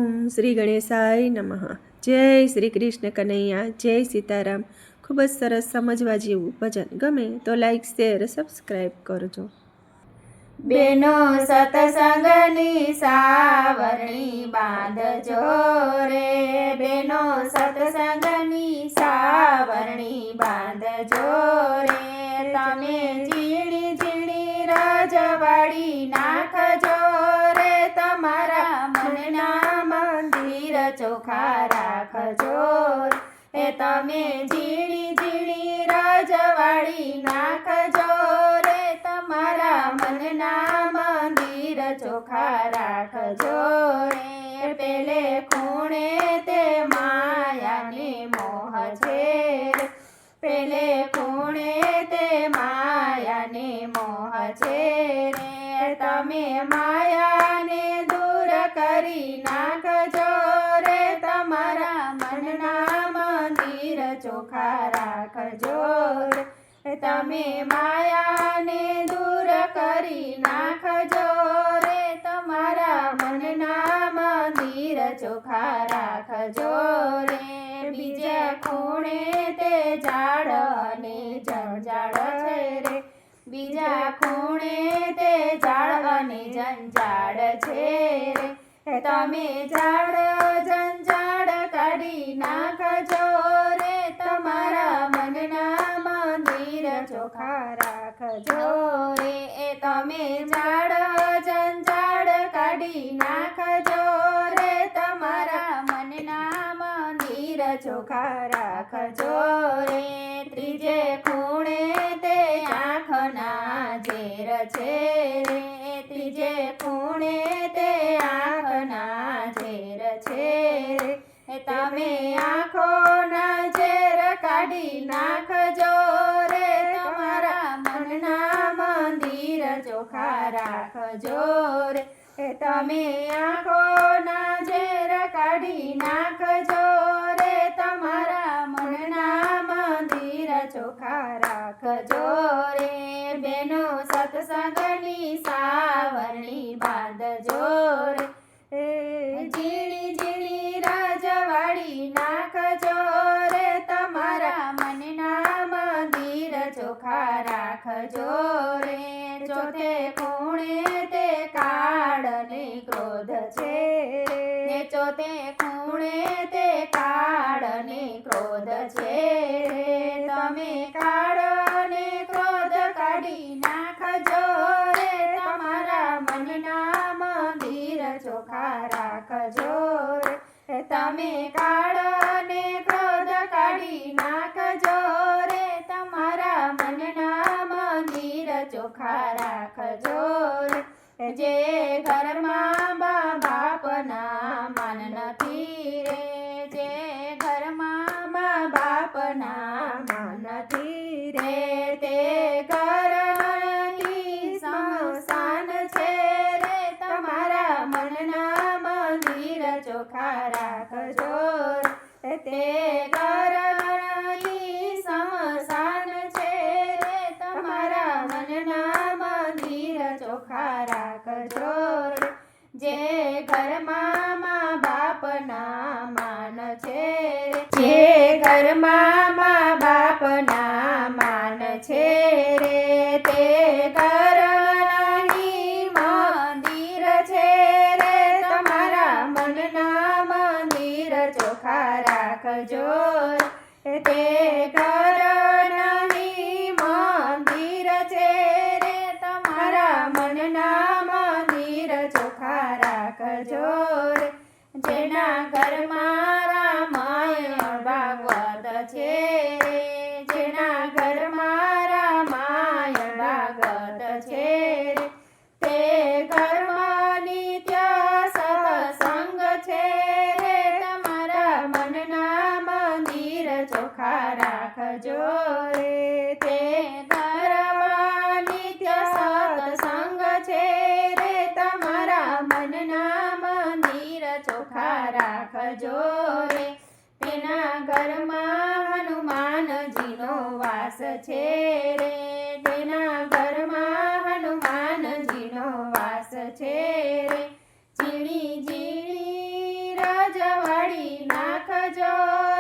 ઓમ શ્રી ગણેશાય નમઃ. જય શ્રી કૃષ્ણ કનૈયા, જય સીતારામ. ખૂબ જ સરસ સમજવા જેવું ભજન. ગમે તો લાઈક, શેર, સબસ્ક્રાઈબ કરજો. બેનો સતસંગની સાવરણી બાંધજો રે, બેનો સતસંગની સાવરણી બાંધજો રે. તમે ઝીણી ઝીણી રજવાડી નાખજો રે, તમારા મનના મંદિર ચોખ્ખા રાખજો રે. તમે ઝીણી ઝીણી રજવાડી નાખજો રે, તમારા મનના મંદિર ચોખ્ખા રાખજો રે. પેલે ખૂણે તે માયાને મોહ છે રે, પેલે ખૂણે તે માયાને મોહ છે રે. તમે માયાને દૂર કરી નાખજો રે, તમારા મનના મંદિર ચોખ્ખા રાખજો રે. તમે માયાને દૂર કરી નાખજો રે, તમારા મનના મંદિર ચોખ્ખા રાખજો રે. બીજા ખૂણે તે ઝાડ અને જંજાળ છે રે, બીજા ખૂણે તે ઝાડ અને જંજાળ છે રે. તમે ઝાડ જંજાળ કાઢી નાખજો રે, તમારા મનના મંદિર ચોખ્ખા રાખજો રે. તમે ઝાડ જંજાળ કાઢી નાખજો રે, તમારા મનના મંદિર ચોખ્ખા રાખજો રે. ત્રીજે ખૂણે તે આંખના ઝેર છે રે, ત્રીજે ખૂણે તે આંખના ઝેર છે રે. તમે આંખોના ઝેર કાઢી નાખજો રે, તમારા મનના મંદિર ચોખ્ખા રાખજો રે. તમે આંખોના ઝેર કાઢી નાખજો રે, તમારા મનના મંદિર ચોખ્ખા રાખજો રે. બેનો સત્સંગની સાવરણી બાંધજો રે, ઝીણી ઝીણી રજવાડી નાખજો રે, તમારા મનના મંદિર ચોખ્ખા રાખજો રે. ચોથે ખૂણે તે કાળ ને ક્રોધ છે રે, ચોથે ખૂણે તે કાળ ને ક્રોધ છે રે. તમે કાળ ને ક્રોધ કાઢી નાખજો રે, તમારા મનના મંદિર ચોખ્ખા રાખજો રે. તમે કાળ ને ક્રોધ કાઢી નાખજો રે, તમારા મનના મંદિર ચોખ્ખા રાખજો રે. જે ઘરમાં મા બાપના માન નથી રે, જે ઘરમાં મા બાપના માન નથી રે, તે ઘરની સ્મશાન છે રે, તમારા મનના મંદિર ચોખ્ખા રાખજો રે. તે ઘરની સ્મશાન છે રે, તમારા મનના મંદિર ચોખ્ખા રાખજો રે. જે ઘરમાં મા બાપના માન છે રે, જે ઘરમાં મા બાપના માન છે રે, તે ઘર નહીં મંદિર છે રે, તમારા મનના મંદિર ચોખ્ખા રાખજો રે. તે ઘર નહીં મંદિર છે રે, તમારા મનના મંદિર ચોખ્ખા રાખજો રે. જેના ઘરમાં રામાયણ ભાગવત છે રે, જેના ઘરમાં રામાયણ ભાગવત છે રે, તે ઘરમાં નિત્ય સત્સંગ છે રે, તમારા મનના મંદિર ચોખ્ખા રાખજો રે. તે ઘરમાં નિત્ય સત્સંગ છે રે, તમારા મનના મંદિર ચોખ્ખા રાખજો રે. તેના ઘરમાં હનુમાનજીનો વાસ છે રે, તેના ઘરમાં હનુમાનજીનો વાસ છે રે. ઝીણી ઝીણી રાખજો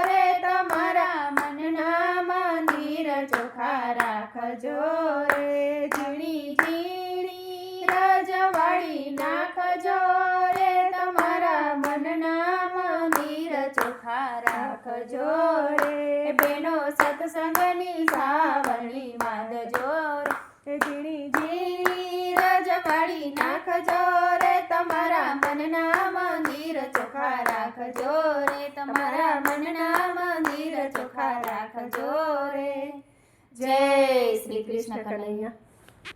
રે તમારા મનના મંદિર ચોખ્ખા રાખજો રે ઝીણી ઝીણી રજવાડી નાખજો રે તમારા મનના મંદિર ચોખ્ખા રાખજો રે બેનો સત્સંગની સાવરણી બાંધજો રે ઝીણી ઝીણી રજવાડી નાખજો રે તમારા મનના મંદિર ચોખ્ખા રાખજો રે તમારા મનના મંદિર ચોખ્ખા રાખજો રે જય શ્રી કૃષ્ણ કનૈયા.